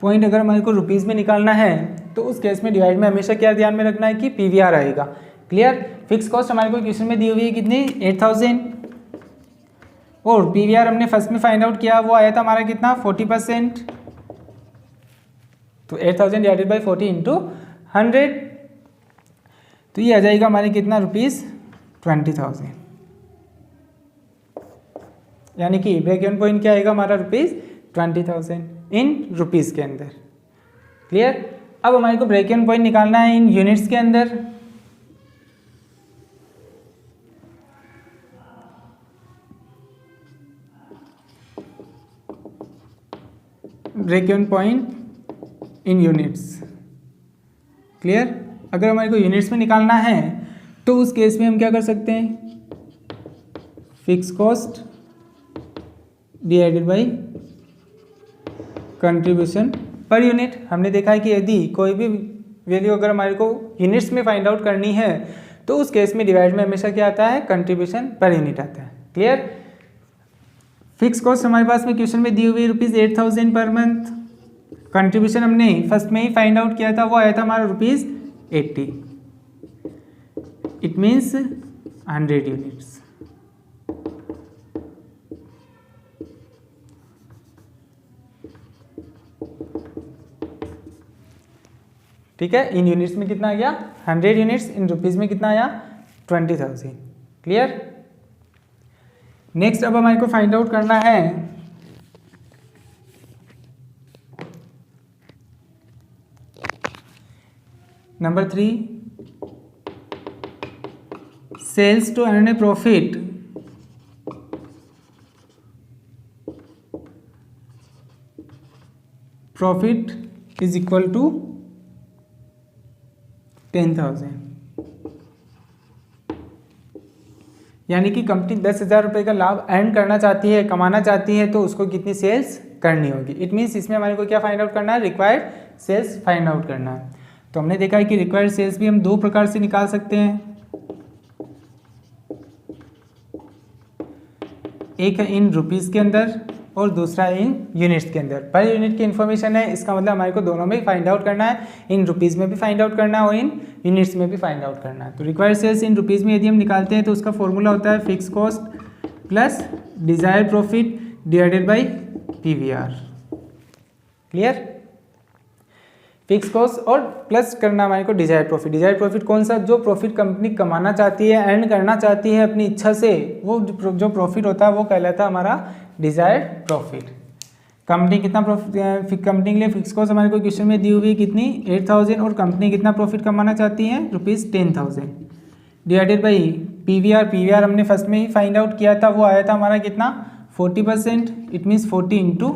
पॉइंट अगर हमारे को रुपीज़ में निकालना है तो उस केस में डिवाइड में हमेशा क्या ध्यान में रखना है कि PVR आएगा, क्लियर। फिक्स कॉस्ट हमारे को क्वेश्चन में दी हुई है कितनी, 8000। और PVR हमने फर्स्ट में फाइंड आउट किया, वो आया था हमारा कितना, 40%। तो 8000 डिवाइडेड बाई 40 इंटू 100। तो ये आ जाएगा हमारे कितना, ₹20,000। यानी कि ब्रेक इवन पॉइंट क्या आएगा हमारा, ₹20,000 इन रुपीज़ के अंदर, क्लियर। अब हमारे को ब्रेक इवन पॉइंट निकालना है इन यूनिट्स के अंदर। Break even point in units, clear. अगर हमारे को यूनिट्स में निकालना है तो उस केस में हम क्या कर सकते हैं, fix cost divided by contribution per unit. हमने देखा है कि यदि कोई भी वैल्यू अगर हमारे को यूनिट्स में फाइंड आउट करनी है तो उस केस में डिवाइड में हमेशा क्या आता है, कंट्रीब्यूशन पर यूनिट आता है, क्लियर। फिक्स कॉस्ट हमारे पास में क्वेश्चन में दी हुई ₹8,000 पर मंथ। कंट्रीब्यूशन हमने फर्स्ट में ही फाइंड आउट किया था, वो आया था हमारा ₹80। It means 100 units. ठीक है, इन यूनिट्स में कितना आ गया, 100 यूनिट्स। इन रुपीज़ में कितना आया, 20,000, क्लियर। नेक्स्ट अब हमारे को फाइंड आउट करना है number 3, sales to earn a profit is equal to 10,000। यानी कि कंपनी 10,000 रुपये का लाभ अर्न करना चाहती है, कमाना चाहती है, तो उसको कितनी सेल्स करनी होगी। इट मीन्स इसमें हमारे को क्या फाइंड आउट करना है, रिक्वायर्ड सेल्स फाइंड आउट करना है। तो हमने देखा है कि रिक्वायर्ड सेल्स भी हम 2 प्रकार से निकाल सकते हैं, एक है इन रुपीज़ के अंदर और दूसरा इन यूनिट्स के अंदर। पर यूनिट की इन्फॉर्मेशन है, इसका मतलब हमारे को दोनों में फाइंड आउट करना है, इन रुपीज़ में भी फाइंड आउट करना है और इन यूनिट्स में भी फाइंड आउट करना है। तो रिक्वायर्ड सेल्स इन रुपीज़ में यदि हम निकालते हैं तो उसका फॉर्मूला होता है fix cost plus desired profit divided by PVR, clear. Fix cost और प्लस करना हमारे को डिजायर्ड प्रॉफिट। डिजायर्ड प्रॉफिट कौन सा, जो प्रॉफिट कंपनी कमाना चाहती है, अर्न करना चाहती है अपनी इच्छा से, वो जो प्रॉफिट होता है वो कहलाता है हमारा डिजायर्ड प्रॉफिट। कंपनी कितना प्रॉफिट, कंपनी के लिए फिक्स कॉस्ट हमारे को क्वेश्चन में दी हुई है कितनी, 8,000, और कंपनी कितना प्रॉफिट कमाना चाहती है, ₹10,000 डिवाइडेड बाई PVR। PVR हमने फर्स्ट में ही फाइंड आउट किया था, वो आया था हमारा कितना, 40%, it means 40 into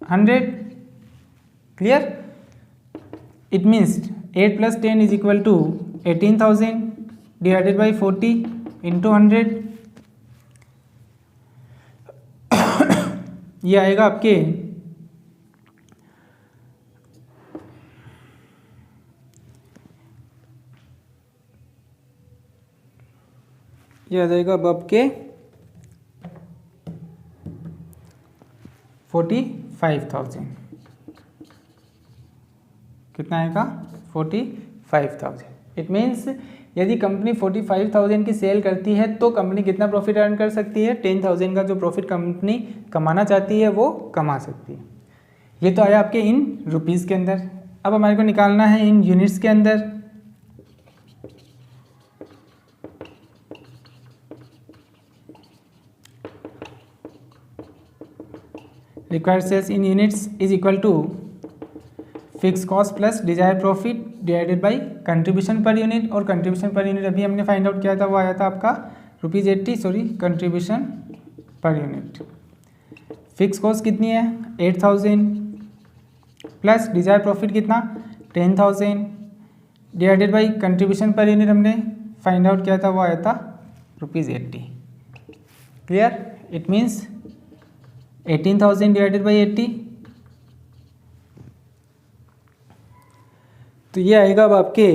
100. Clear? It means 8 plus 10 is equal to 18,000 divided by 40 into 100. ये आएगा आपके ये आ जाएगा अब आपके 45,000. कितना आएगा? 45,000. इट मीन्स यदि कंपनी 45,000 की सेल करती है तो कंपनी कितना प्रॉफिट अर्न कर सकती है? 10,000 का जो प्रॉफिट कंपनी कमाना चाहती है वो कमा सकती है. ये तो आया आपके इन रुपीज़ के अंदर. अब हमारे को निकालना है इन यूनिट्स के अंदर. Required sales in units is equal to fix cost plus desire profit divided by contribution per unit. और कंट्रीब्यूशन पर यूनिट अभी हमने फाइंड आउट किया था, वो आया था आपका ₹80 contribution per unit. Fix cost कितनी है? 8,000 प्लस डिजायर प्रॉफिट कितना? 10,000 divided by contribution per unit हमने फाइंड आउट किया था, वो आया था ₹80. Clear? It means 18,000 divided by 80. तो ये आएगा अब आपके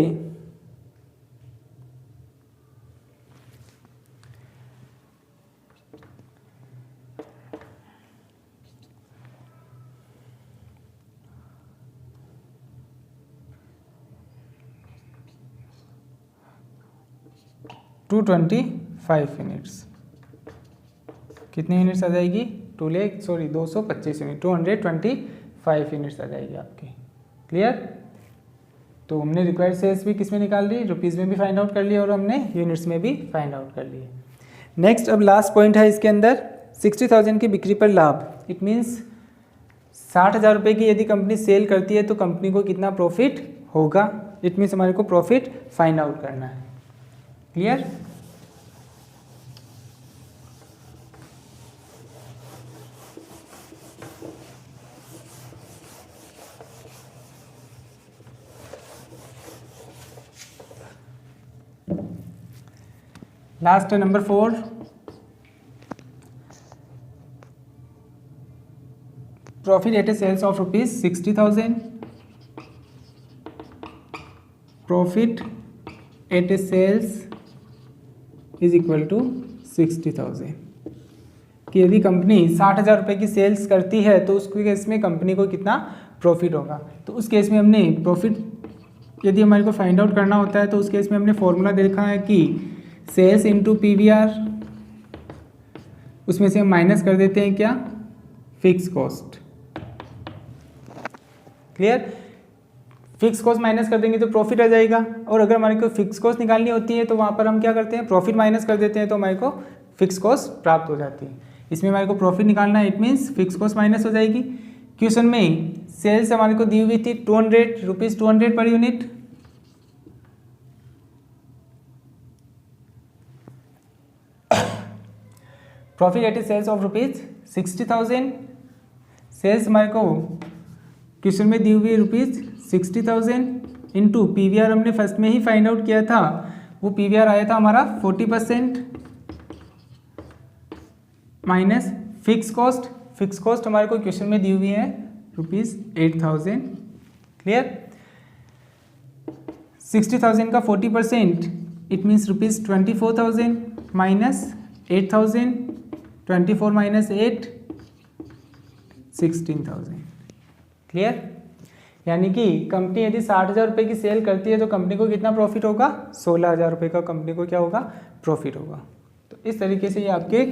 225 यूनिट्स. कितने यूनिट्स आ जाएगी? 225 यूनिट, 225 यूनिट्स आ जाएगी आपकी. क्लियर? तो हमने रिक्वायर्ड सेल्स भी किस में निकाल ली? रुपीज़ में भी फाइंड आउट कर लिया और हमने यूनिट्स में भी फाइंड आउट कर लिए. नेक्स्ट अब लास्ट पॉइंट है इसके अंदर 60,000 की बिक्री पर लाभ. इट मीन्स 60,000 रुपये की यदि कंपनी सेल करती है तो कंपनी को कितना प्रॉफिट होगा? इट मीन्स हमारे को प्रॉफिट फाइंड आउट करना है. Clear? Last number 4. Profit at a sales of ₹60,000. Profit at a sales is equal to 60,000. कि यदि कंपनी 60,000 रुपये की सेल्स करती है तो उस केस में कंपनी को कितना प्रॉफिट होगा? तो उस केस में हमने प्रॉफिट यदि हमारे को फाइंड आउट करना होता है तो उस केस में हमने फॉर्मूला देखा है कि सेल्स इंटू PVR, उसमें से हम माइनस कर देते हैं क्या? Fix cost. Clear? Fix cost minus कर देंगे तो प्रॉफिट आ जाएगा. और अगर हमारे को फिक्स कॉस्ट निकालनी होती है तो वहाँ पर हम क्या करते हैं? प्रॉफिट माइनस कर देते हैं तो हमारे को फिक्स कॉस्ट प्राप्त हो जाती है. इसमें हमारे को प्रॉफिट निकालना है. It means fix cost minus हो जाएगी. क्वेश्चन में सेल्स हमारे को दी हुई थी ₹200 per unit. Profit at a sales of ₹60,000. Sales हमारे को क्वेश्चन में दी हुई ₹60,000 इंटू PVR हमने फर्स्ट में ही फाइंड आउट किया था. वो PVR आया था हमारा 40% minus fix cost. Fix cost हमारे को क्वेश्चन में दी हुई है ₹8,000. क्लियर? 60,000 का 40% it means ₹24,000 minus 8,000. 24 minus 8 16,000. Clear? यानी कि कंपनी यदि 60,000 रुपये की सेल करती है तो कंपनी को कितना प्रॉफिट होगा? 16,000 रुपये का कंपनी को क्या होगा? प्रॉफिट होगा. तो इस तरीके से ये आपके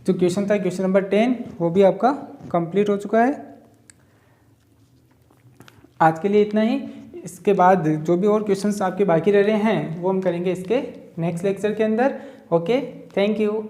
जो क्वेश्चन था क्वेश्चन नंबर 10 वो भी आपका कंप्लीट हो चुका है. आज के लिए इतना ही. इसके बाद जो भी और क्वेश्चंस आपके बाकी रह रहे हैं वो हम करेंगे इसके नेक्स्ट लेक्चर के अंदर. Okay, thank you.